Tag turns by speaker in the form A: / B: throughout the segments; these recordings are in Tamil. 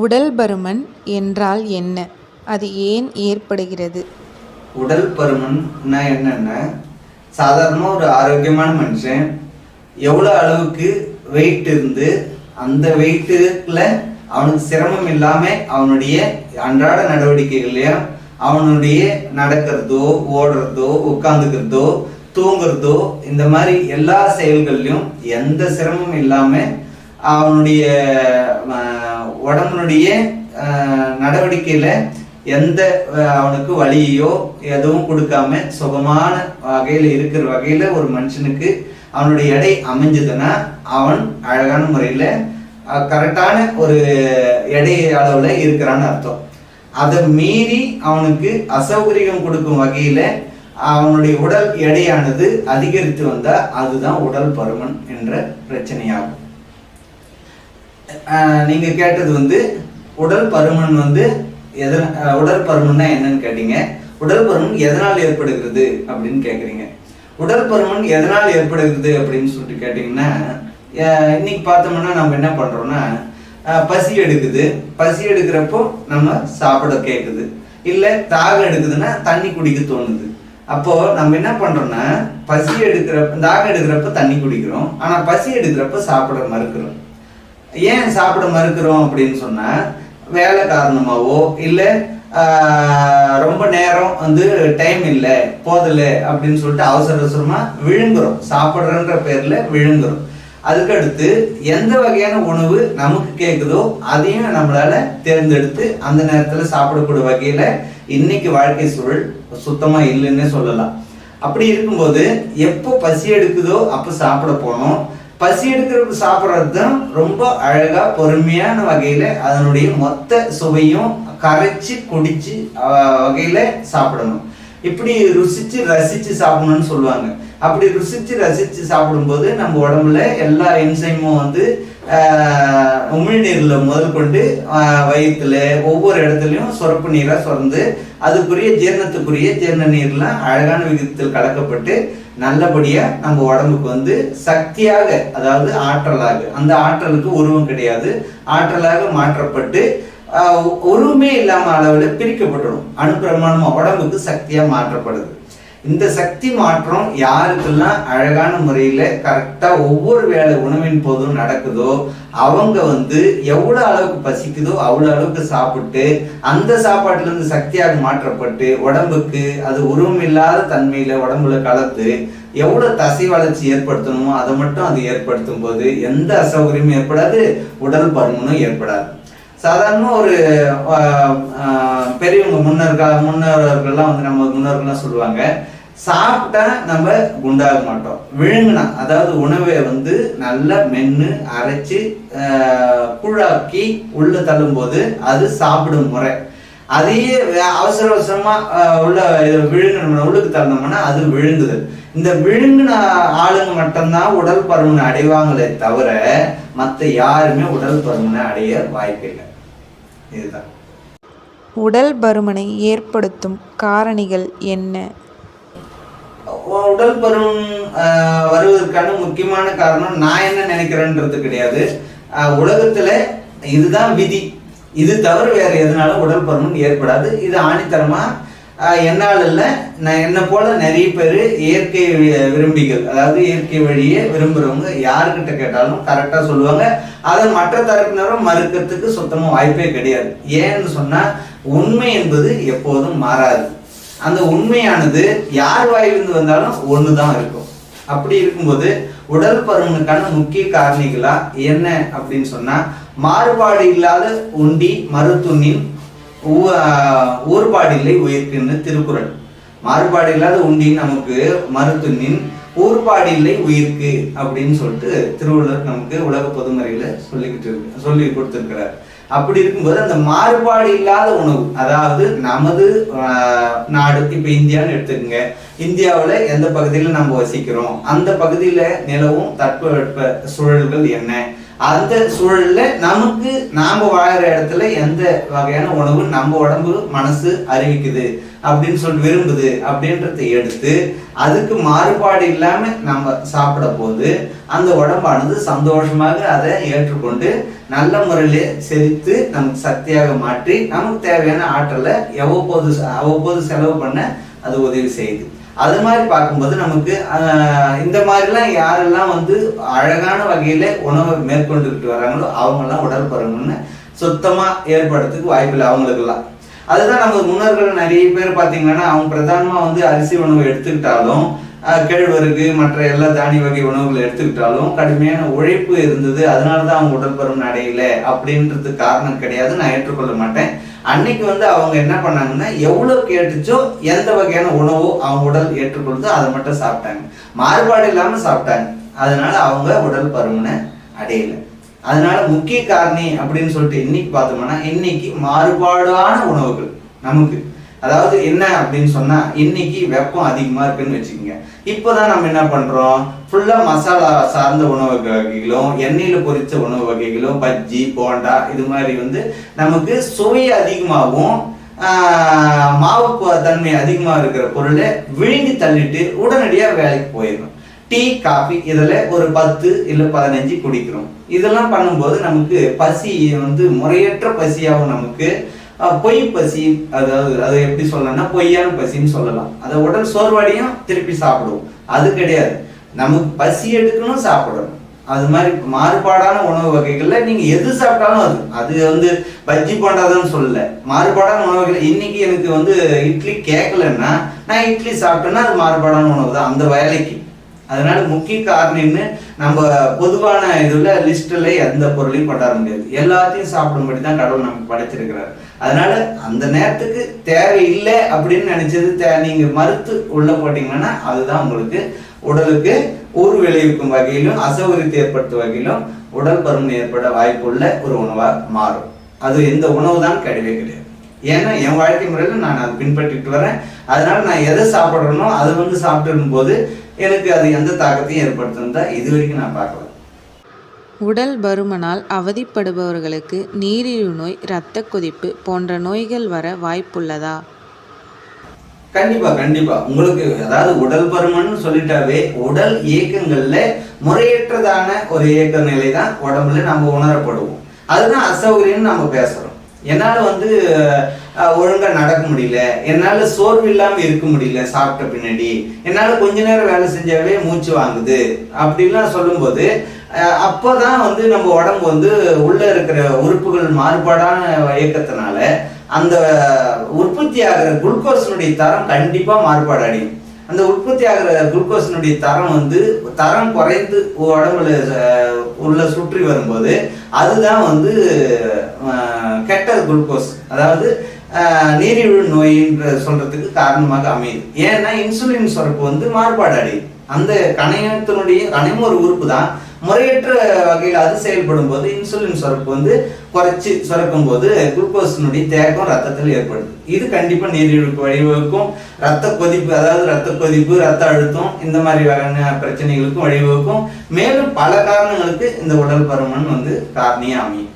A: உடல் பருமன் என்றால் என்ன? அது ஏன் ஏற்படுகிறது?
B: உடல் பருமன்னா என்னன்னா, சாதாரணமாக ஒரு ஆரோக்கியமான மனுஷன் எவ்வளோ அளவுக்கு வெயிட் இருந்து அந்த வெயிட்டுல அவனுக்கு சிரமம் இல்லாமல் அவனுடைய அன்றாட நடவடிக்கைகளையும் அவனுடைய நடக்கிறதோ ஓடுறதோ உட்காந்துக்கிறதோ தூங்குறதோ இந்த மாதிரி எல்லா செயல்கள்லையும் எந்த சிரமமும் இல்லாமல் அவனுடைய உடம்புனுடைய நடவடிக்கையில எந்த அவனுக்கு வலியோ எதுவும் கொடுக்காம சுகமான வகையில இருக்கிற வகையில ஒரு மனுஷனுக்கு அவனுடைய எடை அமைஞ்சதுன்னா அவன் அழகான முறையில கரெக்டான ஒரு எடை அளவுல இருக்கிறான்னு அர்த்தம். அதை மீறி அவனுக்கு அசௌகரியம் கொடுக்கும் வகையில அவனுடைய உடல் எடையானது அதிகரித்து வந்தா அதுதான் உடல் பருமன் என்ற பிரச்சனையாகும். நீங்க கேட்டது உடல் பருமன் உடல் பருமன்னா என்னன்னு கேட்டீங்க. உடல் பருமன் எதனால் ஏற்படுகிறது அப்படின்னு கேக்குறீங்க. உடல் பருமன் எதனால் ஏற்படுகிறது அப்படின்னு சொல்லிட்டு கேட்டீங்கன்னா, இன்னைக்கு பார்த்தோம்னா நம்ம என்ன பண்றோம்னா, பசி எடுக்குது. பசி எடுக்கிறப்போ நம்ம சாப்பிட கேட்குது, இல்ல தாகம் எடுக்குதுன்னா தண்ணி குடிக்க தோணுது. அப்போ நம்ம என்ன பண்றோம்னா, பசி எடுக்கிறப்ப தாகம் எடுக்கிறப்ப தண்ணி குடிக்கிறோம், ஆனா பசி எடுக்கிறப்ப சாப்பிட மறுக்கிறோம். ஏன் சாப்பிட மறுக்கிறோம் அப்படின்னு சொன்னா, வேலை காரணமாவோ இல்ல ரொம்ப நேரம் டைம் இல்லை போதல அப்படின்னு சொல்லிட்டு அவசர அவசரமா விழுங்குறோம். சாப்பிட்றன்ற பேர்ல விழுங்குறோம். அதுக்கடுத்து எந்த வகையான உணவு நமக்கு கேட்குதோ அதையும் நம்மளால தேர்ந்தெடுத்து அந்த நேரத்துல சாப்பிடக்கூடிய வகையில இன்னைக்கு வாழ்க்கை சூழல் சுத்தமா இல்லைன்னு சொல்லலாம். அப்படி இருக்கும்போது எப்போ பசி எடுக்குதோ அப்போ சாப்பிட போனோம். பசி எடுக்கிறப்ப சாப்பிட்றது தான் ரொம்ப அழகா பொறுமையான வகையில அதனுடைய மொத்த சுவையும் கரைச்சி குடிச்சு வகையில சாப்பிடணும். இப்படி ருசிச்சு ரசிச்சு சாப்பிடணும்னு சொல்லுவாங்க. அப்படி ருசிச்சு ரசிச்சு சாப்பிடும்போது நம்ம உடம்புல எல்லா என்சைமும் உமிழ்நீர்ல முதல் கொண்டு வயிற்றுல ஒவ்வொரு இடத்துலையும் சுரப்பு நீரா சுரந்து அதுக்குரிய ஜீரணத்துக்குரிய ஜீரண நீர்லாம் அழகான விகிதத்தில் கலக்கப்பட்டு நல்லபடியா நம்ம உடம்புக்கு சக்தியாக, அதாவது ஆற்றலாக, அந்த ஆற்றலுக்கு உருவம் கிடையாது, ஆற்றலாக மாற்றப்பட்டு உருவமே இல்லாம அளவுல பிரிக்கப்பட்டுடும். அணுப்பிரமாணமா உடம்புக்கு சக்தியா மாற்றப்படுது. இந்த சக்தி மாற்றம் யாருக்கெல்லாம் அழகான முறையில கரெக்டா ஒவ்வொரு வேளை உணவின் போதும் நடக்குதோ அவங்க எவ்வளவு அளவுக்கு பசிக்குதோ அவ்வளவு அளவுக்கு சாப்பிட்டு அந்த சாப்பாட்டுல இருந்து சக்தியாக மாற்றப்பட்டு உடம்புக்கு அது உருவம் இல்லாத தன்மையில உடம்புல கலந்து எவ்வளவு தசை வளர்ச்சி ஏற்படுத்தணுமோ அதை மட்டும் அது ஏற்படுத்தும் போது எந்த அசௌகரியமும் ஏற்படாது, உடல் பருமனும் ஏற்படாது. சாதாரண ஒரு பெரியவங்க முன்னோர்கள்லாம் நம்ம முன்னோர்கள்லாம் சொல்லுவாங்க, சாப்பிட்டா நம்ம குண்டாக மாட்டோம், விழுங்கினா அதாவது உணவை நல்லா மென்னு அரைச்சு கூழாக்கி உள்ள தள்ளும் போது அது சாப்பிடும் முறை. அதையே அவசர அவசரமா உள்ள உள்ளுக்கு தள்ளணும்னா அது விழுங்குதல். இந்த விழுங்கின ஆளுங்க மட்டும்தான் உடல் பருமனை அடைவாங்களே தவிர மற்ற யாருமே உடல் பருமனை அடைய வாய்ப்பில்லை. இதுதான்
A: உடல் பருமனை ஏற்படுத்தும் காரணிகள் என்ன?
B: உடல் பருமன் வருவதற்கான முக்கியமான காரணம் நான் என்ன நினைக்கிறேன்றது கிடையாது. உலகத்துல இதுதான் விதி, இது தவிர வேற எதனால உடல் பருமன் ஏற்படாது. இது ஆணித்தரமா என்னால் இல்லை, என்னை போல நிறைய பேர் இயற்கை விரும்பிகள், அதாவது இயற்கை வழியே விரும்புறவங்க யாருக்கிட்ட கேட்டாலும் கரெக்டா சொல்லுவாங்க. அதை மற்ற தரப்பினரும் மறுக்கிறதுக்கு சுத்தமா வாய்ப்பே கிடையாது. ஏன்னு சொன்னா உண்மை என்பது எப்போதும் மாறாது. அந்த உண்மையானது யார் வாயிலிருந்து வந்தாலும் ஒண்ணுதான் இருக்கும். அப்படி இருக்கும்போது உடல் பருமனுக்கான முக்கிய காரணிகளா என்ன அப்படின்னு சொன்னா, மாறுபாடு இல்லாத உண்டி மருத்துவனின் ஊர்பாடு இல்லை உயிர்க்குன்னு திருக்குறள். மாறுபாடு இல்லாத உண்டின் நமக்கு மருத்துவனின் ஊர்பாடு இல்லை உயிர்க்கு அப்படின்னு சொல்லிட்டு திருவள்ளுவர் நமக்கு உலக பொதுமறையில சொல்லி கொடுத்திருக்கிறார். அப்படி இருக்கும்போது அந்த மாறுபாடு இல்லாத உணவு, அதாவது நமது நாடு இப்ப இந்தியான்னு எடுத்துக்கோங்க. இந்தியாவில் எந்த பகுதியில் நம்ம வசிக்கிறோம், அந்த பகுதியில நிலவும் தட்பவெட்ப சூழல்கள் என்ன, அந்த சூழல்ல நமக்கு நாம வாழற இடத்துல எந்த வகையான உணவு நம்ம உடம்பு மனசு அறிவிக்குது அப்படின்னு சொல்லி விரும்புது அப்படின்றத எடுத்து அதுக்கு மாறுபாடு இல்லாம நம்ம சாப்பிட போது அந்த உடம்பானது சந்தோஷமாக அதை ஏற்றுக்கொண்டு நல்ல முறையில செரித்து நமக்கு சக்தியாக மாற்றி நமக்கு தேவையான ஆற்றலை அவ்வப்போது செலவு பண்ண அது உதவி செய்யுது. அது மாதிரி பார்க்கும்போது நமக்கு இந்த மாதிரிலாம் யாரெல்லாம் வந்து அழகான வகையில உணவை மேற்கொண்டுகிட்டு வராங்களோ அவங்கெல்லாம் உடல் பருமன்னு சுத்தமா ஏற்படுறதுக்கு வாய்ப்பில்லை அவங்களுக்கெல்லாம். அதுதான் நம்ம முன்னோர்கள் நிறைய பேர் பார்த்தீங்கன்னா அவங்க பிரதானமா வந்து அரிசி உணவு எடுத்துக்கிட்டாலும் கேழ்வரகு மற்ற எல்லா தானிய வகை உணவுகளை எடுத்துக்கிட்டாலும் கடுமையான உழைப்பு இருந்தது, அதனாலதான் அவங்க உடல் பருமன் அடையல அப்படின்றது காரணம் கிடையாது, நான் ஏற்றுக்கொள்ள மாட்டேன். அன்னைக்கு வந்து அவங்க என்ன பண்ணாங்கன்னா எவ்வளவு கேட்டுச்சோ எந்த வகையான உணவோ அவங்க உடல் ஏற்றுக்கொள்ளுதோ அதை மட்டும் சாப்பிட்டாங்க, மாறுபாடு இல்லாம சாப்பிட்டாங்க. அதனால அவங்க உடல் பருமனை அடையல. அதனால முக்கிய காரணி அப்படின்னு சொல்லிட்டு இன்னைக்கு பார்த்தோம்னா இன்னைக்கு மாறுபாடான உணவுகள் நமக்கு, அதாவது என்ன அப்படின்னு சொன்னா இன்னைக்கு வெப்பம் அதிகமா இருக்குன்னு வச்சுக்கோங்க. இப்போதான் நம்ம என்ன பண்றோம், ஃபுல்லா மசாலா சார்ந்த உணவு வகைகளும் எண்ணெயில பொரிச்ச உணவு வகைகளும் பஜ்ஜி போண்டா இது மாதிரி வந்து நமக்கு சுவை அதிகமாகவும் மாவு தன்மை அதிகமாக இருக்கிற பொருளை விழுங்கி தள்ளிட்டு உடனடியாக வேலைக்கு போயிடணும். டீ காஃபி இதில் ஒரு 10 இல்லை 15 குடிக்கிறோம். இதெல்லாம் பண்ணும்போது நமக்கு பசி வந்து முறையற்ற பசியாகவும் நமக்கு பொய் பசி, அதாவது அதை எப்படி சொல்லணும்னா பொய்யான பசின்னு சொல்லலாம். அதை உடல் சோர்வடையும் திருப்பி சாப்பிடுவோம், அது கிடையாது. நமக்கு பசி எடுக்கணும் சாப்பிடணும். அது மாதிரி மாறுபாடான உணவு வகைகள்ல நீங்க எது சாப்பிட்டாலும் அது வந்து பஜ்ஜி போண்டாதான் சொல்லல, மாறுபாடான உணவுகள். இன்னைக்கு எனக்கு வந்து இட்லி கேட்கலன்னா நான் இட்லி சாப்பிட்டேன்னா அது மாறுபாடான உணவு தான் அந்த வேலைக்கு. அதனால முக்கிய காரணம்னு நம்ம பொதுவான இதுல லிஸ்ட்ல எந்த பொருளையும் கொண்டாட முடியாது, எல்லாத்தையும் சாப்பிடும்படி தான் கடவுள் நமக்கு படைச்சிருக்கிறார். அதனால அந்த நேரத்துக்கு தேவை இல்லை அப்படின்னு நினைச்சது நீங்க மறுத்து உள்ள போட்டீங்கன்னா அதுதான் உங்களுக்கு உடலுக்கு ஊறு விளைவிக்கும் வகையிலும் அசௌகரியத்தை ஏற்படுத்தும் வகையிலும் உடல் பருமன் ஏற்பட வாய்ப்புள்ள ஒரு உணவா மாறும். அது எந்த உணவு தான் கிடையவே கிடையாது. ஏன்னா என் வாழ்க்கை முறையில நான் அதை பின்பற்றிட்டு வரேன். அதனால நான் எதை சாப்பிட்றேனோ அது வந்து சாப்பிட்டு போது எனக்கு அது எந்த தாக்கத்தையும் ஏற்படுத்தும் தான் இது வரைக்கும் நான் பார்க்கல.
A: உடல் பருமனால் அவதிப்படுபவர்களுக்கு நீரிழிவு நோய், இரத்த கொதிப்பு போன்ற நோய்கள் வர வாய்ப்புள்ளதா?
B: கண்டிப்பா கண்டிப்பா. உங்களுக்கு அதாவது உடல் பருமன் சொல்லிட்டாவே உடல் இயக்கங்கள்ல முறையற்றதான ஒரு இயக்க நிலை தான் உடம்புல நம்ம உணரப்படுவோம். அதுதான் அசௌகரியம்னு நம்ம பேசுறோம். என்னால வந்து ஒழுங்கா நடக்க முடியல, என்னால சோர்வு இல்லாம இருக்க முடியல, சாப்பிட்ட பின்னாடி என்னால கொஞ்ச நேரம் வேலை செஞ்சாவே மூச்சு வாங்குது அப்படின்லாம் சொல்லும்போது அப்போதான் வந்து நம்ம உடம்பு வந்து உள்ள இருக்கிற உறுப்புகள் மாறுபாடான இயக்கத்தினால அந்த உற்பத்தி ஆகிற குளுக்கோஸினுடைய தரம் கண்டிப்பா மாறுபாடு அடையும். அந்த உற்பத்தி ஆகிற குளுக்கோஸினுடைய தரம் வந்து தரம் குறைந்து உடம்புல உள்ள சுற்றி வரும்போது அதுதான் வந்து கெட்ட குளுக்கோஸ், அதாவது நீரிழிவு நோயின்ற சொல்றதுக்கு காரணமாக அமையுது. ஏன்னா இன்சுலின் சுரப்பு வந்து மாறுபாடு அடையுது. அந்த கணையம் ஒரு உறுப்பு தான், முறையற்ற வகையில் அது செயல்படும் போது இன்சுலின் சுரப்பு வந்து குறைச்சி சுரக்கும் போது குளுக்கோஸினுடைய தேக்கம் ரத்தத்தில் ஏற்படுது. இது கண்டிப்பா நீரிழிவுக்கு வழிவகுக்கும். ரத்த கொதிப்பு, அதாவது ரத்த கொதிப்பு, ரத்த அழுத்தம் இந்த மாதிரி வகையான பிரச்சனைகளுக்கும் வழிவகுக்கும். மேலும் பல காரணங்களுக்கு இந்த உடல் பருமன் வந்து காரணியா அமையும்.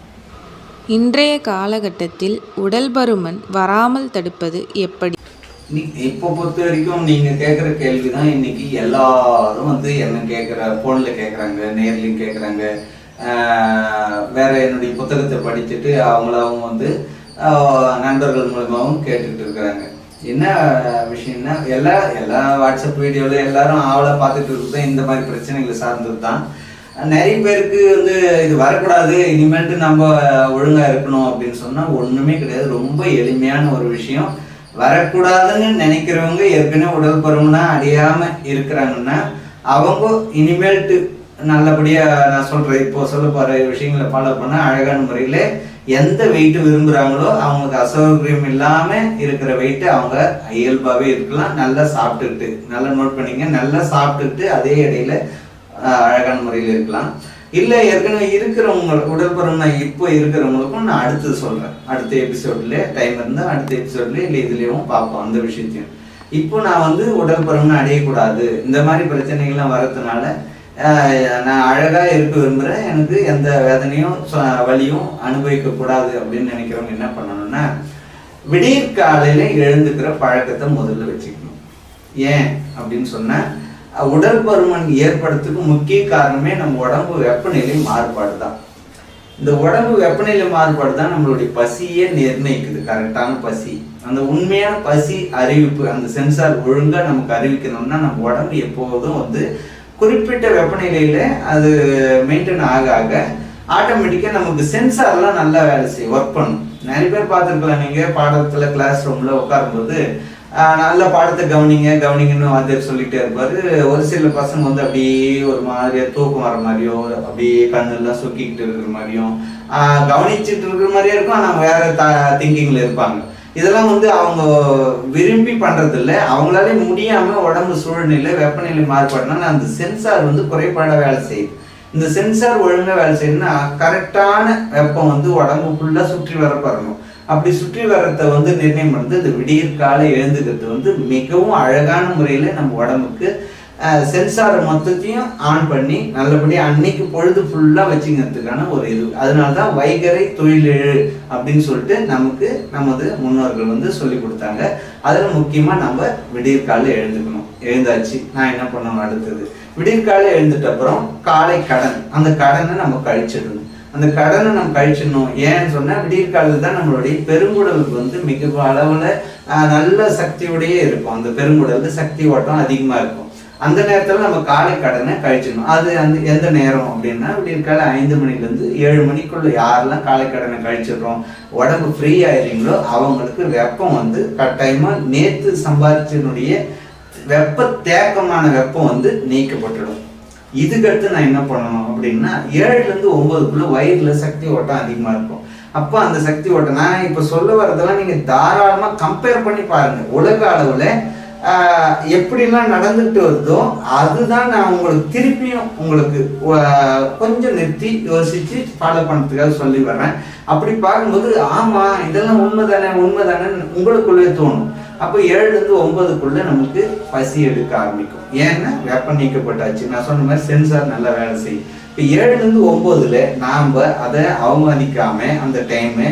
A: இன்றைய காலகட்டத்தில் உடல் பருமன் வராமல் தடுப்பது எப்படி?
B: இப்போ பொறுத்த வரைக்கும் நீங்க கேட்குற கேள்விதான் இன்னைக்கு எல்லாரும் வந்து என்ன போன்ல கேட்குறாங்க, நேர்லையும் கேட்குறாங்க, வேற என்னுடைய புத்தகத்தை படிச்சுட்டு அவங்க வந்து நண்பர்கள் மூலமாகவும் கேட்டுக்கிட்டு இருக்கிறாங்க. என்ன விஷயம்னா எல்லா வாட்ஸ்அப் வீடியோல எல்லாரும் ஆவலை பார்த்துட்டு இருக்கிறது இந்த மாதிரி பிரச்சனைகளை சார்ந்தது தான். நிறைய பேருக்கு வந்து இது வரக்கூடாது, இனிமேட்டு நம்ம ஒழுங்கா இருக்கணும் அப்படின்னு சொன்னா ஒண்ணுமே கிடையாது. ரொம்ப எளிமையான ஒரு விஷயம். வரக்கூடாதுன்னு நினைக்கிறவங்க ஏற்கனவே உடல் பருமனா அடையாம இருக்கிறாங்கன்னா அவங்க இனிமேல்ட்டு நல்லபடியா நான் சொல்றேன் இப்போ சொல்ல போற விஷயங்களை ஃபாலோ பண்ண அழகான முறையில எந்த வெயிட் விரும்புறாங்களோ அவங்களுக்கு அசௌகரியம் இல்லாம இருக்கிற வெயிட் அவங்க இயல்பாவே இருக்கலாம். நல்லா சாப்பிட்டுக்கிட்டு, நல்லா நோட் பண்ணிங்க, நல்லா சாப்பிட்டுக்கிட்டு அதே இடையில அழகான முறையில் இருக்கலாம். இல்லை ஏற்கனவே இருக்கிறவங்க உடல் பருமன் இப்போ இருக்கிறவங்களுக்கும் நான் அடுத்தது சொல்றேன். அடுத்த எபிசோட்ல டைம் இருந்தால் அடுத்த எபிசோட்ல இல்லை இதுலயும் பார்ப்போம் அந்த விஷயத்தையும். இப்போ நான் வந்து உடல் பருமன் அடையக்கூடாது, இந்த மாதிரி பிரச்சனைகள்லாம் வரதுனால நான் அழகாக இருக்க விரும்புகிறேன், எனக்கு எந்த வேதனையும் வலியும் அனுபவிக்கக்கூடாது அப்படின்னு நினைக்கிறவங்க என்ன பண்ணணும்னா விடியற் காலையில் எழுந்துக்கிற பழக்கத்தை முதல்ல வச்சுக்கணும். ஏன் அப்படின்னு சொன்னால் உடல் பருமன் ஏற்படுறதுக்கு முக்கிய காரணமே நம்ம உடம்பு வெப்பநிலை மாறுபாடு தான். இந்த உடம்பு வெப்பநிலை மாறுபாடு தான் நம்மளுடைய பசியே நிர்ணயிக்குது, கரெக்டான பசி. அந்த உண்மையான பசி அறிவிப்பு, அந்த சென்சார் ஒழுங்காக நமக்கு அறிவிக்கணும்னா நம்ம உடம்பு எப்போதும் வந்து குறிப்பிட்ட வெப்பநிலையில் அது மெயின்டைன் ஆக ஆக ஆட்டோமேட்டிக்காக நமக்கு சென்சார்லாம் நல்லா வேலை செய்யும், ஒர்க் பண்ணும். நிறைய பேர் பார்த்துருக்கலாம், நீங்கள் பாடத்தில் கிளாஸ் ரூமில் உட்காரும்போது நல்ல பாடத்தை கவனிங்கன்னு வாத்தியார் சொல்லிகிட்டே இருப்பார். ஒரு சில பசங்க வந்து அப்படியே ஒரு மாதிரியா தூக்கம் வர மாதிரியோ, அப்படியே கண்ணெல்லாம் சொக்கிக்கிட்டு இருக்கிற மாதிரியும் கவனிச்சுட்டு இருக்கிற மாதிரியே இருக்கும், ஆனால் வேற திங்கிங்கில் இருப்பாங்க. இதெல்லாம் வந்து அவங்க விரும்பி பண்றதில்ல, அவங்களாலே முடியாம உடம்பு சூழ்நிலை வெப்பநிலை மாறுபாடுனால அந்த சென்சார் வந்து குறைபாட வேலை செய்யுது. இந்த சென்சார் ஒழுங்கா வேலை செய்யணும்னா கரெக்டான வெப்பம் வந்து உடம்பு ஃபுல்லா சுற்றி வரப்படணும். அப்படி சுற்றி வர்றத வந்து நிர்ணயம் பண்ணுறது இந்த விடியற் காலை எழுந்துக்கிறது வந்து மிகவும் அழகான முறையில் நம்ம உடம்புக்கு சென்சாரை மொத்தத்தையும் ஆன் பண்ணி நல்லபடியாக அன்னைக்கு பொழுது ஃபுல்லாக வச்சுக்கிறதுக்கான ஒரு இது. அதனால தான் வைகறை தொழிலெழு அப்படின்னு சொல்லிட்டு நமக்கு நமது முன்னோர்கள் வந்து சொல்லி கொடுத்தாங்க. அதில் முக்கியமாக நம்ம விடியற்காலை எழுந்துக்கணும். எழுந்தாச்சு, நான் என்ன பண்ணணும், அடுத்தது விடியற்காலை எழுந்துட்ட அப்புறம் காலை கடன், அந்த கடனை நம்ம கழிச்சிடணும். அந்த கடனை நம்ம கழிச்சிடணும். ஏன்னு சொன்னால் விடியற்காலையில் தான் நம்மளுடைய பெருங்குடலுக்கு வந்து மிக அளவில் நல்ல சக்தியோடையே இருக்கும். அந்த பெருங்குடலுக்கு சக்தி ஓட்டம் அதிகமாக இருக்கும். அந்த நேரத்தில் நம்ம காலை கடனை கழிச்சிடணும். அது எந்த நேரம் அப்படின்னா விடியற்காலை 5 மணிலேருந்து 7 மணிக்குள்ள யாரெல்லாம் காலை கடனை கழிச்சிடுறோம், உடம்பு ஃப்ரீ ஆயிடுறீங்களோ அவங்களுக்கு வெப்பம் வந்து கட்டாயமாக நேற்று சம்பாதிச்சனுடைய வெப்ப தேக்கமான வெப்பம் வந்து நீக்கப்பட்டுடும். இதுக்கடுத்து நான் என்ன பண்ணணும் அப்படின்னா 7லேருந்து 9க்குள்ள வயிறுல சக்தி ஓட்டம் அதிகமாக இருக்கும். அப்போ அந்த சக்தி ஓட்டம் நான் இப்போ சொல்ல வரதெல்லாம் நீங்கள் தாராளமாக கம்பேர் பண்ணி பாருங்க. உலக அளவில் எப்படிலாம் நடந்துட்டு வருதோ அதுதான் நான் உங்களுக்கு திருப்பியும் உங்களுக்கு கொஞ்சம் நிறுத்தி யோசிச்சு ஃபாலோ பண்ணுறதுக்காக சொல்லி வர்றேன். அப்படி பார்க்கும்போது ஆமாம் இதெல்லாம் உண்மைதானே உங்களுக்குள்ளே தோணும். அப்போ 7லேருந்து 9க்குள்ள நமக்கு பசி எடுக்க ஆரம்பிக்கும். ஏன்னா வெப்பம் நீக்கப்பட்டாச்சு, நான் சொன்ன மாதிரி சென்சார் நல்லா வேலை செய்யும். இப்போ 7லேருந்து 9ல் நாம் அதை அவமதிக்காம அந்த டைமு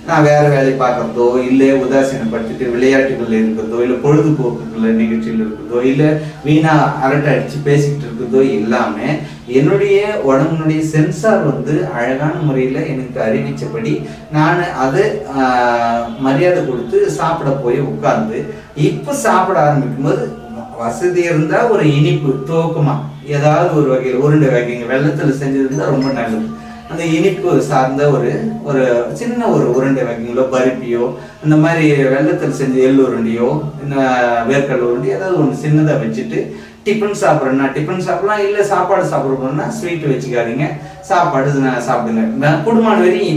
B: நான் வேற வேலை பார்க்கறதோ, இல்லை உதாசீனப்படுத்திட்டு விளையாட்டுகள் இருக்கிறதோ, இல்லை பொழுதுபோக்குகள் நிகழ்ச்சிகள் இருக்கிறதோ, இல்லை வீணா அரட்டை அடிச்சு பேசிக்கிட்டு இருக்கிறதோ இல்லாமல் என்னுடைய உடம்புனுடைய சென்சார் வந்து அழகான முறையில் எனக்கு அறிவிச்சபடி நான் அதை மரியாதை கொடுத்து சாப்பிட போய் உட்கார்ந்து இப்போ சாப்பிட ஆரம்பிக்கும் போது வசதி இருந்தால் ஒரு இனிப்பு துவக்கமாக ஏதாவது ஒரு வகையில் உருண்டை வகைங்க வெள்ளத்தில் செஞ்சது இருந்தால் ரொம்ப நல்லது. அந்த இனிப்பு சார்ந்த ஒரு சின்ன ஒரு உருண்டை வகைங்களோ பருப்பியோ அந்த மாதிரி வெள்ளத்தில் செஞ்ச எள்ளு உருண்டையோ இந்த வேர்க்கடலை உருண்டி ஏதாவது ஒன்று சின்னதாக வச்சுட்டு டிஃபன் சாப்பிட்றேன்னா டிஃபன் சாப்பிடலாம், இல்லை சாப்பாடு சாப்பிட்றோம்னா ஸ்வீட் வச்சுக்காதீங்க, சாப்பாடு சாப்பிடுங்க. குடும்பம் வரையும்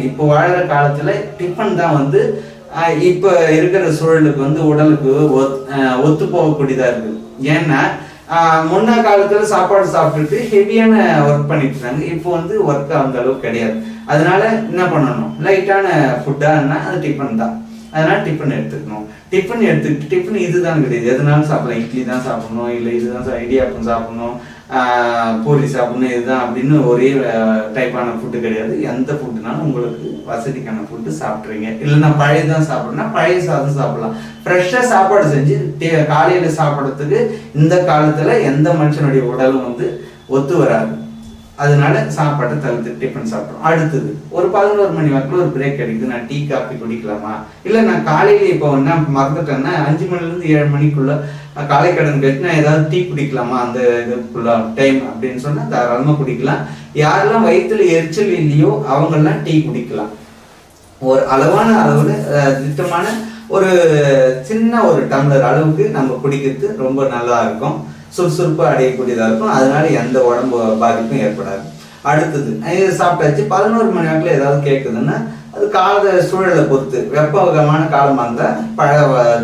B: இப்போ வாழ்கிற காலத்தில் டிஃபன் தான் வந்து இப்போ இருக்கிற சூழலுக்கு வந்து உடலுக்கு ஒத்து போகக்கூடியதாக இருக்குது. ஏன்னா முன்ன காலத்துல சாப்பாடு சாப்பிட்டுட்டு ஹெவியான ஒர்க் பண்ணிட்டு இருந்தாங்க. இப்போ வந்து ஒர்க் அந்த அளவுக்கு கிடையாது. அதனால என்ன பண்ணணும், லைட்டான ஃபுட்டானா அது டிஃபன் தான். அதனால டிஃபன் எடுத்துக்கணும். டிஃபன் இதுதான் கிடையாது, எதுனாலும் சாப்பிடலாம். இட்லி தான் சாப்பிடணும், இல்லை இதுதான் இடியாப்பம் சாப்பிடணும், பூரி சாப்பிடணும், இதுதான் அப்படின்னு ஒரே டைப்பான ஃபுட்டு கிடையாது. எந்த ஃபுட்டுனாலும் உங்களுக்கு வசதிக்கான ஃபுட்டு சாப்பிட்றீங்க. இல்லைன்னா பழைய தான் சாப்பிட்றோம்னா பழைய சாதம் சாப்பிடலாம். ஃப்ரெஷ்ஷாக சாப்பாடு செஞ்சு காலையில் சாப்பிட்றதுக்கு இந்த காலத்தில் எந்த மனுஷனுடைய உடலும் வந்து ஒத்து வராது. அதனால சாப்பாட்டை தவிர்த்து டிஃபன் சாப்பிட்றோம். அடுத்தது ஒரு 11 மணி வாக்கில் ஒரு பிரேக் கிடைக்குது, நான் டீ காஃபி குடிக்கலாமா, இல்லை நான் காலையில் இப்போ என்ன மறந்துட்டேன்னா 5 மணிலேருந்து 7 மணிக்குள்ள காலை கடன் கட்டினா ஏதாவது டீ குடிக்கலாமா அந்த இதுக்குள்ள டைம் அப்படின்னு சொன்னால் தாராளமாக குடிக்கலாம். யாரெல்லாம் வயிற்றுல எரிச்சல் இல்லையோ அவங்கெல்லாம் டீ குடிக்கலாம். ஒரு அளவான அளவில் திட்டமான ஒரு சின்ன ஒரு டம்ளர் அளவுக்கு நம்ம குடிக்கிறது ரொம்ப நல்லா இருக்கும், சுறுசுறுப்பு அடையக்கூடியதாக இருக்கும். அதனால எந்த உடம்பு பாதிப்பும் ஏற்படாது. அடுத்தது சாப்பிட்டாச்சு. 11 மணி வாக்கில் ஏதாவது கேட்குதுன்னா அது கால சூழலை பொறுத்து வெப்பமான காலமாக இருந்தால் பழ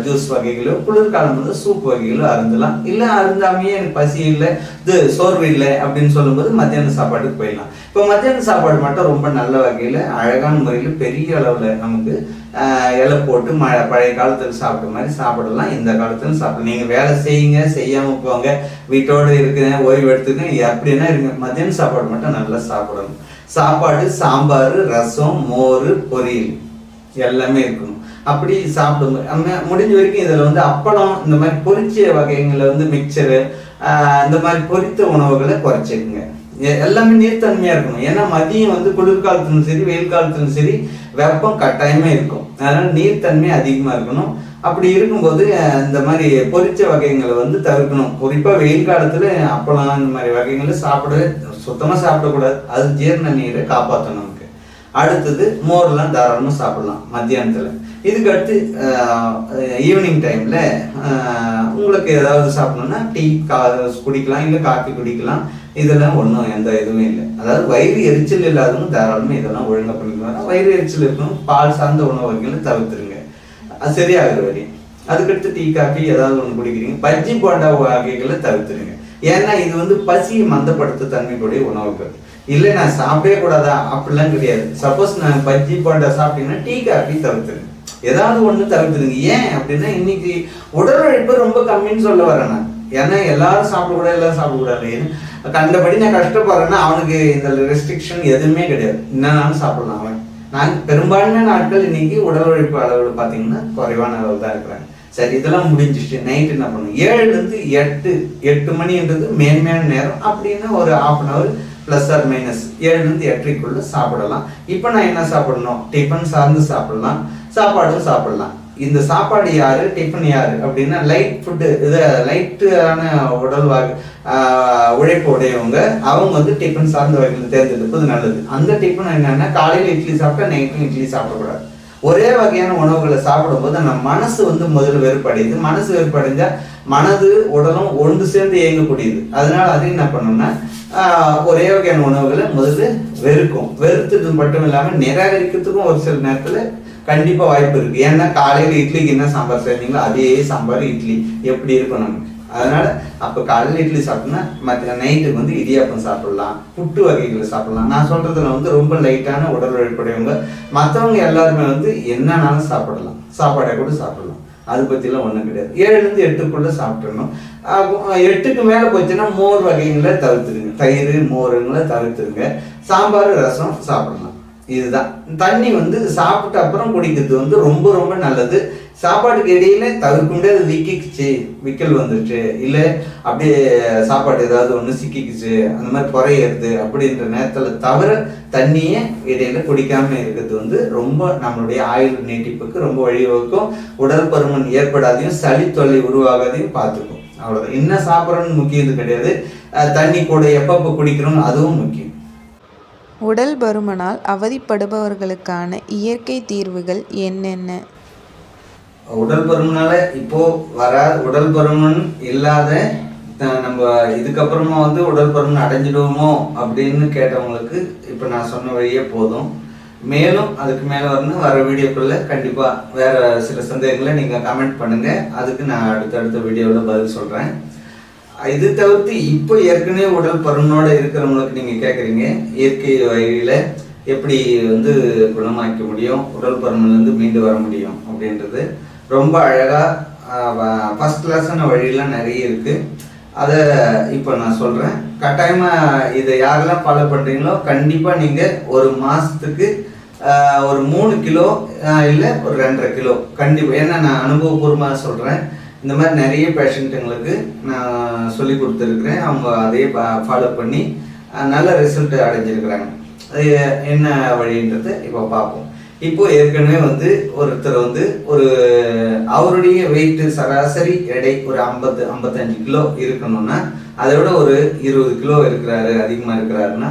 B: ஜூஸ் வகைகளோ, குளிர்காலம் வந்து சூப் வகைகளோ அருந்தலாம். இல்லை அருந்தாமையே எனக்கு பசி இல்லை, இது சோர்வு இல்லை அப்படின்னு சொல்லும்போது மத்தியான சாப்பாட்டுக்கு போயிடலாம். இப்போ மத்தியான சாப்பாடு மட்டும் ரொம்ப நல்ல வகையில் அழகான முறையில் பெரிய அளவில் நமக்கு இலை போட்டு பழைய காலத்தில் சாப்பிட்ட மாதிரி சாப்பிடலாம். இந்த காலத்துல சாப்பிடலாம். நீங்கள் வேலை செய்யுங்க, செய்யாமல் போங்க, வீட்டோடு இருக்குங்க, ஓய்வு எடுத்துக்கங்க, அப்படின்னா இருங்க. மத்தியான சாப்பாடு மட்டும் நல்லா சாப்பிடணும். சாப்பாடு சாம்பார், ரசம், மோர், பொரியல் எல்லாமே இருக்கணும். அப்படி சாப்பிடுங்க. முடிஞ்ச வரைக்கும் இதில் வந்து அப்பளம், இந்த மாதிரி பொரிச்ச வகைகளை வந்து மிக்சரு, இந்த மாதிரி பொரித்த உணவுகளை குறைச்சிக்குங்க. எல்லாமே நீர்த்தன்மையாக இருக்கணும். ஏன்னா மதியம் வந்து குளிர்காலத்திலும் சரி வெயில் காலத்திலும் சரி வெப்பம் கட்டாயமே இருக்கும். அதனால நீர்த்தன்மை அதிகமாக இருக்கணும். அப்படி இருக்கும்போது இந்த மாதிரி பொரிச்ச வகைகளை வந்து தவிர்க்கணும். குறிப்பாக வெயில் காலத்தில் அப்பளம் இந்த மாதிரி வகைகளை சுத்தமாக சாப்பிடக்கூடாது. அது ஜீரண நீரை காப்பாற்றணும் நமக்கு. அடுத்தது மோர்லாம் தாராளமாக சாப்பிடலாம் மத்தியானத்தில். இதுக்கு அடுத்து ஈவினிங் டைமில் உங்களுக்கு ஏதாவது சாப்பிடணும்னா டீ குடிக்கலாம், இல்லை காஃபி குடிக்கலாம். இதெல்லாம் ஒன்றும் எந்த இதுவுமே இல்லை. அதாவது வயிறு எரிச்சல் இல்லாதவங்க தாராளமாக இதெல்லாம் ஒழுங்காக பண்ணிக்கலாம். வயிறு எரிச்சல் இருக்கணும், பால் சார்ந்த உணவு வகைகளை தவிர்த்துருங்க, அது சரியாகிற வரையும். அதுக்கடுத்து டீ காஃபி ஏதாவது ஒன்று குடிக்கிறீங்க, பஜ்ஜி போண்டா வகைகளை தவிர்த்துருங்க. ஏன்னா இது வந்து பசியை மந்தப்படுத்த தன்மைக்கூடிய உணவுகள். இல்லை நான் சாப்பிடவே கூடாதா அப்படிலாம் கிடையாது. சப்போஸ் நான் பஜ்ஜி போண்டா சாப்பிட்டீங்கன்னா டீ காஃபி தவிர்த்துருங்க, ஏதாவது ஒன்று தவிர்த்துருங்க. ஏன் அப்படின்னா இன்னைக்கு உடல் உழைப்பு ரொம்ப கம்மின்னு சொல்ல வரேன் நான். ஏன்னா எல்லாரும் சாப்பிடக்கூடாது, எல்லாரும் சாப்பிடக்கூடாது, கண்டபடி நான் கஷ்டப்படுறேன்னா அவனுக்கு இந்த ரெஸ்ட்ரிக்ஷன் எதுவுமே கிடையாது. என்னன்னாலும் சாப்பிடலாம் அவன். நான் பெரும்பான்மையான நாட்கள் இன்னைக்கு உடல் உழைப்பு அளவில் பார்த்தீங்கன்னா குறைவான அளவு தான் இருக்கிறாங்க. சரி, இதெல்லாம் முடிஞ்சிச்சு. நைட்டு என்ன பண்ணணும், 7லேருந்து 8 மணின்றது மேன்மையான நேரம். அப்படின்னா ஒரு ½ ப்ளஸ் ஆர் மைனஸ் 7லேருந்து 8:30 சாப்பிடலாம். இப்போ நான் என்ன சாப்பிடணும், டிஃபன் சார்ந்து சாப்பிடலாம், சாப்பாடும் சாப்பிடலாம். இந்த சாப்பாடு யாரு, டிஃபன் யாரு அப்படின்னா லைட் ஃபுட்டு, இதை லைட்டான உடல் உழைப்பு உடையவங்க அவங்க வந்து டிஃபன் சார்ந்த வகைகள் தேர்ந்தெடுப்பது நல்லது. அந்த டிஃபன் என்னன்னா காலையில் இட்லி சாப்பிட்டா நைட்டும் இட்லி சாப்பிடக்கூடாது. ஒரே வகையான உணவுகளை சாப்பிடும்போது நம்ம மனசு வந்து முதல்ல வெறுப்படையுது. மனசு வெறுப்படைஞ்சா மனது உடலும் ஒன்று சேர்ந்து இயங்கக்கூடியது. அதனால அது என்ன பண்ணணும்னா ஒரே வகையான உணவுகளை முதல்ல வெறுத்தது மட்டும் இல்லாமல் நிராகரிக்கிறதுக்கும் ஒரு சில நேரத்தில் கண்டிப்பாக வாய்ப்பு இருக்கு. ஏன்னா காலையில் இட்லிக்கு என்ன சாம்பார் செய்றீங்களோ அதே சாம்பார் இட்லி எப்படி இருக்கும் நமக்கு. அதனால அப்போ காலையில் இட்லி சாப்பிட்டோம்னா மற்ற நைட்டுக்கு வந்து இடியாப்பம் சாப்பிடலாம், புட்டு வகைகளை சாப்பிடலாம். நான் சொல்றதுல வந்து ரொம்ப லைட்டான உடல் உழைப்புடையவங்க, மற்றவங்க எல்லாருமே வந்து என்னன்னாலும் சாப்பிடலாம், சாப்பாடை கூட சாப்பிடலாம். அது பற்றிலாம் ஒன்றும் கிடையாது. 7லேருந்து 8க்குள்ள சாப்பிட்றணும். 8க்கு மேலே போச்சுன்னா மோர் வகைகளை தவிர்த்துருங்க, தயிர் மோருங்களை தவிர்த்துருங்க. சாம்பார் ரசம் சாப்பிடலாம். இதுதான். தண்ணி வந்து சாப்பிட்ட அப்புறம் குடிக்கிறது வந்து ரொம்ப ரொம்ப நல்லது. சாப்பாட்டுக்கு இடையில தவிர்க்க முடியாது, விக்கல் வந்துருச்சு, இல்லை அப்படியே சாப்பாடு ஏதாவது ஒன்று சிக்கிக்குச்சு, அந்த மாதிரி குறையிறது அப்படின்ற நேரத்தில் தவிர தண்ணியை இடையில குடிக்காம இருக்கிறது வந்து ரொம்ப நம்மளுடைய ஆயுள் நீட்டிப்புக்கு ரொம்ப வழிவகுக்கும். உடல் பருமன் ஏற்படாதையும் சளி தொல்லை உருவாகாதையும் பார்த்துக்கும். அவ்வளோதான். என்ன சாப்பிட்றோன்னு முக்கியம் கிடையாது, தண்ணி கூட எப்பப்போ குடிக்கணும்னு அதுவும் முக்கியம்.
A: உடல் பருமனால் அவதிப்படுபவர்களுக்கான இயற்கை தீர்வுகள் என்னென்ன?
B: உடல் பருமனால இப்போ உடல் பருமன் இல்லாத நம்ம இதுக்கப்புறமா வந்து உடல் பருமன் அடைஞ்சிடுவோமோ அப்படின்னு கேட்டவங்களுக்கு இப்போ நான் சொன்ன வழியே போதும். மேலும் அதுக்கு மேலே வர வீடியோக்குள்ள கண்டிப்பாக வேற சில சந்தேகங்களை நீங்கள் கமெண்ட் பண்ணுங்க, அதுக்கு நான் அடுத்தடுத்த வீடியோவில் பதில் சொல்கிறேன். இது தவிர்த்து இப்போ ஏற்கனவே உடல் பருமனோட இருக்கிறவங்களுக்கு நீங்கள் கேட்குறீங்க இயற்கை வழியில் எப்படி வந்து குணமாக்க முடியும், உடல் பருமன்லேருந்து மீண்டு வர முடியும் அப்படின்றது ரொம்ப அழகாக ஃபஸ்ட் கிளாஸான வழியெல்லாம் நிறைய இருக்குது. அதை இப்போ நான் சொல்கிறேன். கட்டாயமாக இதை யாரெல்லாம் ஃபாலோ பண்ணுறீங்களோ கண்டிப்பாக நீங்கள் ஒரு மாதத்துக்கு ஒரு 3 கிலோ இல்லை ஒரு 2.5 கிலோ கண்டிப்பாக, ஏன்னா நான் அனுபவபூர்வமாக சொல்கிறேன். இந்த மாதிரி நிறைய பேஷண்ட்டுங்களுக்கு நான் சொல்லி கொடுத்துருக்குறேன். அவங்க அதையே ஃபாலோ பண்ணி நல்ல ரிசல்ட் அடைஞ்சிருக்கிறாங்க. அது என்ன வழின்றது இப்போ பார்ப்போம். இப்போ ஏற்கனவே வந்து ஒருத்தர் வந்து அவருடைய வெயிட் சராசரி எடை ஒரு 50-55 கிலோ இருக்கணும்னா அதை விட ஒரு 20 கிலோ இருக்கிறாரு, அதிகமாக இருக்கிறாருன்னா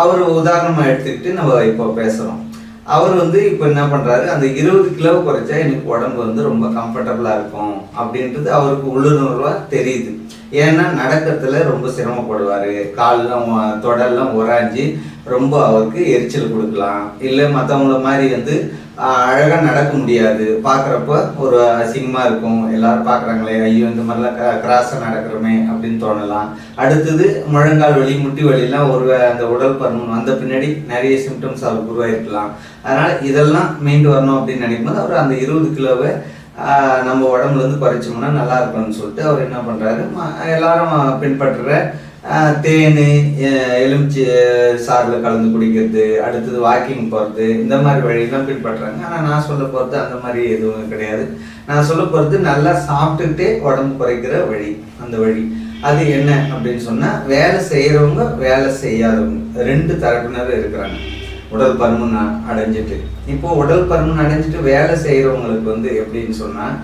B: அவர் உதாரணமாக எடுத்துக்கிட்டு நம்ம இப்போ பேசுகிறோம். அவர் வந்து இப்போ என்ன பண்ணுறாரு, அந்த 20 கிலோ குறைச்சா எனக்கு உடம்பு வந்து ரொம்ப கம்ஃபர்டபுளாக இருக்கும் அப்படின்றது அவருக்கு உள்ளுணர்வாக தெரியுது. ஏன்னா நடக்கிறதுல ரொம்ப சிரமப்படுவார், கால்லாம் தொடெல்லாம் உராஞ்சி ரொம்ப அவருக்கு எரிச்சல் கொடுக்கலாம். இல்லை மற்றவங்கள மாதிரி வந்து அழகாக நடக்க முடியாது, பார்க்குறப்ப ஒரு அசிங்கமாக இருக்கும், எல்லாரும் பார்க்குறாங்களே ஐயோ இந்த மாதிரிலாம் கிராஸாக நடக்கிறோமே அப்படின்னு தோணலாம். அடுத்தது முழங்கால் வலி, முட்டி வலிலாம் ஒரு அந்த உடல் பருமன் வந்த பின்னாடி நிறைய சிம்டம்ஸ் அவருக்கு உருவாயிருக்கலாம். அதனால் இதெல்லாம் மீண்டு வரணும் அப்படின்னு நினைக்கும்போது அவர் அந்த 20 கிலோவை நம்ம உடம்புல இருந்து குறைச்சோம்னா நல்லா இருக்கும்னு சொல்லிட்டு அவர் என்ன பண்ணுறாரு, எல்லாரும் பின்பற்றுற தேன், எலுமிச்சி சாறில் கலந்து குடிக்கிறது, அடுத்தது வாக்கிங் போகிறது, இந்த மாதிரி வழியெல்லாம் பின்பற்றுறாங்க. ஆனால் நான் சொல்ல போகிறது அந்த மாதிரி எதுவும் கிடையாது. நான் சொல்ல போகிறது நல்லா சாப்பிட்டுக்கிட்டே உடம்பு குறைக்கிற வழி. அந்த வழி அது என்ன அப்படின்னு சொன்னால், வேலை செய்கிறவங்க வேலை செய்யாதவங்க 2 தரப்பினர் இருக்கிறாங்க. உடல் பருமன் அடைஞ்சிட்டு இப்போ உடல் பருமன் அடைஞ்சிட்டு வேலை செய்கிறவங்களுக்கு வந்து எப்படின்னு சொன்னால்,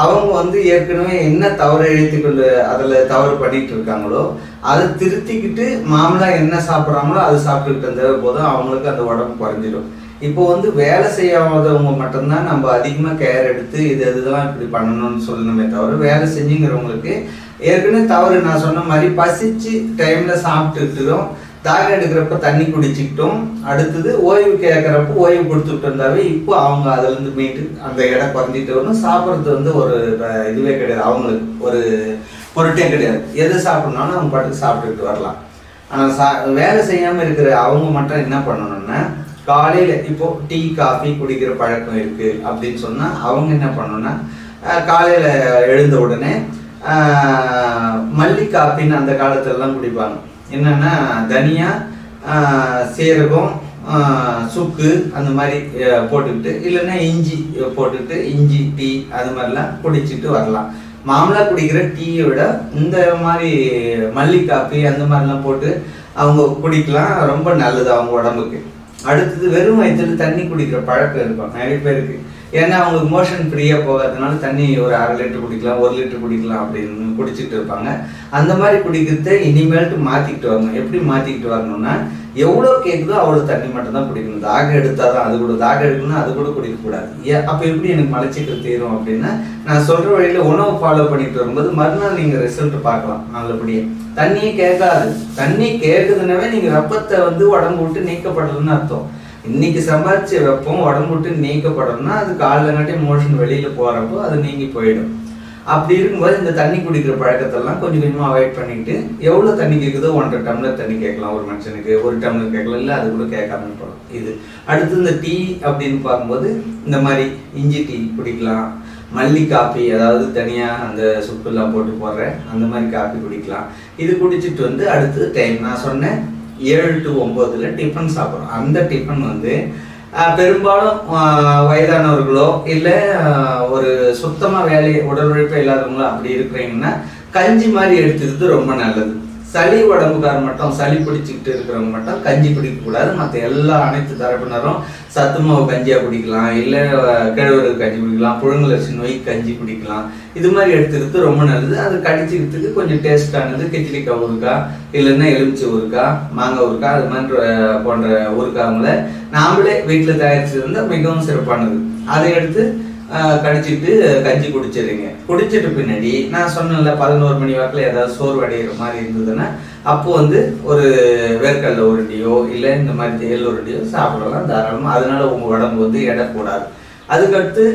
B: அவங்க வந்து ஏற்கனவே என்ன தவறு இழைத்துக்கொண்டு அதில் தவறு பண்ணிட்டு இருக்காங்களோ அதை திருத்திக்கிட்டு மாமூலாக என்ன சாப்பிட்றாங்களோ அது சாப்பிட்டுக்கிட்டு இருந்தால் போதும், அவங்களுக்கு அந்த உடம்பு குறைஞ்சிடும். இப்போ வந்து வேலை செய்யாதவங்க மட்டும்தான் நம்ம அதிகமாக கேர் எடுத்து இதுதான் இப்படி பண்ணணும்னு சொல்லணுமே தவிர, வேலை செஞ்சுங்கிறவங்களுக்கு ஏற்கனவே தவறு நான் சொன்ன மாதிரி பசிச்சு டைமில் சாப்பிட்டுக்கிட்டோம், தாகம் எடுக்கிறப்ப தண்ணி குடிச்சுக்கிட்டோம், அடுத்தது ஓய்வு கேட்குறப்போ ஓய்வு கொடுத்துட்டு இருந்தாவே இப்போ அவங்க அதுலேருந்து மீட்டு அந்த இடம் குறைஞ்சிட்டு வரணும். சாப்பிட்றது வந்து ஒரு இதுவே கிடையாது, அவங்களுக்கு ஒரு பொருட்டே கிடையாது. எது சாப்பிட்னாலும் அவங்க பாட்டுக்கு சாப்பிட்டுக்கிட்டு வரலாம். ஆனால் வேலை செய்யாமல் இருக்கிற அவங்க மட்டும் என்ன பண்ணணும்னா, காலையில் இப்போ டீ காஃபி குடிக்கிற பழக்கம் இருக்குது அப்படின்னு சொன்னால் அவங்க என்ன பண்ணணும்னா, காலையில் எழுந்த உடனே மல்லி காப்பின்னு அந்த காலத்துலலாம் குடிப்பாங்க. என்னென்னா தனியா, சீரகம், சுக்கு அந்த மாதிரி போட்டுக்கிட்டு, இல்லைன்னா இஞ்சி போட்டுக்கிட்டு இஞ்சி டீ அது மாதிரிலாம் குடிச்சிட்டு வரலாம். மாமூலாக குடிக்கிற டீயை விட இந்த மாதிரி மல்லி காப்பி அந்த மாதிரிலாம் போட்டு அவங்க குடிக்கலாம், ரொம்ப நல்லது அவங்க உடம்புக்கு. அடுத்தது வெறும் வயிற்றுல தண்ணி குடிக்கிற பழக்கம் இருக்கும் நிறைய பேருக்கு. ஏன்னா அவங்களுக்கு மோஷன் ஃப்ரீயாக போகாதனால தண்ணி ஒரு 1/2 லிட்டர் குடிக்கலாம், 1 லிட்டர் குடிக்கலாம் அப்படின்னு குடிச்சிட்டு இருப்பாங்க. அந்த மாதிரி குடிக்கிறத இனிமேல்ட்டு மாற்றிக்கிட்டு வரணும். எப்படி மாற்றிக்கிட்டு வரணும்னா, எவ்வளோ கேட்குதோ அவ்வளோ தண்ணி மட்டும் தான் குடிக்கணும். தாகம் எடுத்தால் தான், அது கூட தாகம் எடுக்கணும், அது கூட குடிக்கக்கூடாது. அப்போ எப்படி எனக்கு மலச்சிக்கல் தீரும் அப்படின்னா, நான் சொல்கிற வழியில் உணவு ஃபாலோ பண்ணிட்டு வரும்போது மறுநாள் நீங்கள் ரிசல்ட் பார்க்கலாம் நல்லபடியாக. தண்ணியே கேட்காது, தண்ணி கேட்குதுனாவே நீங்கள் வெப்பத்தை வந்து உடம்பு விட்டு நீக்கப்படலன்னு அர்த்தம். இன்னைக்கு சம்பாதிச்ச வெப்பம் உடம்பு விட்டு நீக்கப்படணும்னா அது காலைலங்காட்டி மோஷன் வெளியில் போகிறப்போ அது நீங்கி போயிடும். அப்படி இருக்கும்போது இந்த தண்ணி குடிக்கிற பழக்கத்தெல்லாம் கொஞ்சம் கொஞ்சமாக அவாய்ட் பண்ணிக்கிட்டு, எவ்வளோ தண்ணி கேட்குதோ 1.5 டம்ளர் தண்ணி கேட்கலாம் ஒரு மனுஷனுக்கு, 1 டம்ளர் கேட்கலாம், இல்லை அது கூட கேட்காம போகலாம். இது அடுத்து இந்த டீ அப்படின்னு பார்க்கும்போது இந்த மாதிரி இஞ்சி டீ குடிக்கலாம், மல்லி காப்பி அதாவது தனியாக அந்த சுக்குலாம் போட்டு போடுறேன் அந்த மாதிரி காப்பி குடிக்கலாம். இது குடிச்சிட்டு வந்து அடுத்து டைம் நான் சொன்னேன் 7 to 9 டிஃபன் சாப்பிட்றோம். அந்த டிஃபன் வந்து பெரும்பாலும் வயதானவர்களோ இல்லை ஒரு சுத்தமாக உடல் உழைப்பே இல்லாதவங்களோ அப்படி இருக்கிறீங்கன்னா கஞ்சி மாதிரி எடுத்துக்கிறது ரொம்ப நல்லது. சளி உடம்புக்கார மட்டும், சளி பிடிச்சிக்கிட்டு இருக்கிறவங்க மட்டும் கஞ்சி குடிக்கக்கூடாது. மற்ற எல்லா அனைத்து தரப்பினரும் சத்துமாவு கஞ்சியாக குடிக்கலாம், இல்லை கிழவருக்கு கஞ்சி குடிக்கலாம், புழுங்கலரிசி நோய் கஞ்சி குடிக்கலாம். இது மாதிரி எடுத்துக்கிறது ரொம்ப நல்லது. அது கடிச்சிக்கிறதுக்கு கொஞ்சம் டேஸ்டானது கத்திரிக்காய் ஊறுக்காய், இல்லைன்னா எலுமிச்சை ஊறுக்காய், மாங்காய் ஊறுக்காய், அது மாதிரி போன்ற ஊறுக்காய்களை நாமளே வீட்டில் தயாரிச்சிருந்தால் மிகவும் சிறப்பானது. அதை எடுத்து கடிச்சிட்டு கஞ்சி குடிச்சிடுங்க. குடிச்சிட்டு பின்னாடி நான் சொன்னேன்ல 11 மணி வாக்கில் ஏதாவது சோர்வடைகிற மாதிரி இருந்ததுன்னா அப்போ வந்து ஒரு வேர்க்கடலை உருண்டியோ இல்லை இந்த மாதிரி தேல் உருண்டியோ சாப்பிடலாம் தாராளமாக. அதனால உங்கள் உடம்பு வந்து எடக்கூடாது. அதுக்கடுத்து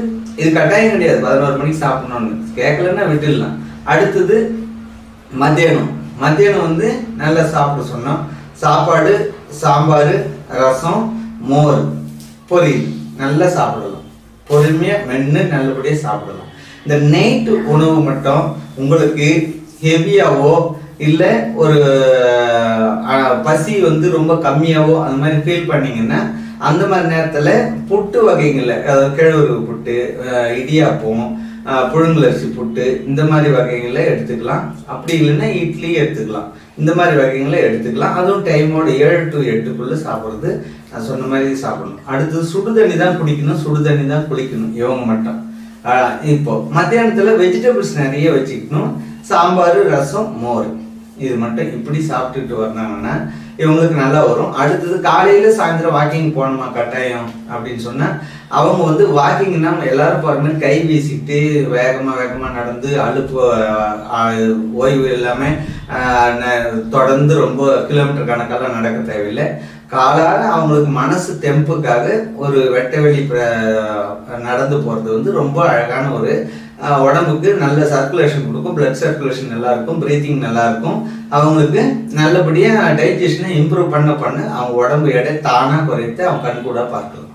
B: இது கட்டாயம் கிடையாது 11 மணிக்கு சாப்பிடணும்னு, கேட்கலன்னா விட்டுடலாம். அடுத்தது மத்தியானம் வந்து நல்லா சாப்பிட சொன்னோம். சாப்பாடு, சாம்பார், ரசம், மோர், பொரியல் நல்லா சாப்பிடலாம். பொறுமையாக மென்று நல்லபடியாக சாப்பிடலாம். இந்த நைட்டு உணவு மட்டும் உங்களுக்கு ஹெவியாவோ இல்லை ஒரு பசி வந்து ரொம்ப கம்மியாவோ அந்த மாதிரி ஃபீல் பண்ணிங்கன்னா அந்த மாதிரி நேரத்தில் புட்டு வகைகளில், அதாவது கேழ்வரகு புட்டு, இடியாப்பம், புழுங்கலரிசி புட்டு இந்த மாதிரி வகைகளை எடுத்துக்கலாம். அப்படி இல்லைன்னா இட்லி எடுத்துக்கலாம். இந்த மாதிரி வகைகளை எடுத்துக்கலாம். அதுவும் டைமோட 7 to 8 சாப்பிட்றது நான் சொன்ன மாதிரி சாப்பிடணும். அடுத்தது சுடு தண்ணி தான் குடிக்கணும், சுடு தண்ணி தான் குளிக்கணும் இவங்க மட்டும். இப்போ மத்தியானத்தில் வெஜிடபிள்ஸ் நிறைய வச்சுக்கணும். சாம்பார், ரசம், மோர் இது மட்டும் இப்படி சாப்பிட்டுட்டு வந்தாங்கன்னா இவங்களுக்கு நல்லா வரும். அடுத்தது காலையில் சாயந்தரம் வாக்கிங் போகணுமா கட்டாயம் அப்படின்னு சொன்னால் அவங்க வந்து வாக்கிங்னா எல்லாரும் பாருங்க கை வீசிக்கிட்டு வேகமாக நடந்து அலுப்பு ஓய்வு இல்லாமல் தொடர்ந்து ரொம்ப கிலோமீட்டர் கணக்கெல்லாம் நடக்க தேவையில்லை. காலால அவங்களுக்கு மனசு தெம்புக்காக ஒரு வெட்ட வெளி நடந்து போகிறது வந்து ரொம்ப அழகான ஒரு உடம்புக்கு நல்ல சர்க்குலேஷன் கொடுக்கும். பிளட் சர்க்குலேஷன் நல்லா இருக்கும், பிரீத்திங் நல்லா இருக்கும். அவங்களுக்கு நல்லபடியாக டைஜஷனை இம்ப்ரூவ் பண்ண அவங்க உடம்பு எடை தானாக குறைத்து அவங்க கண்கூட பார்க்கலாம்.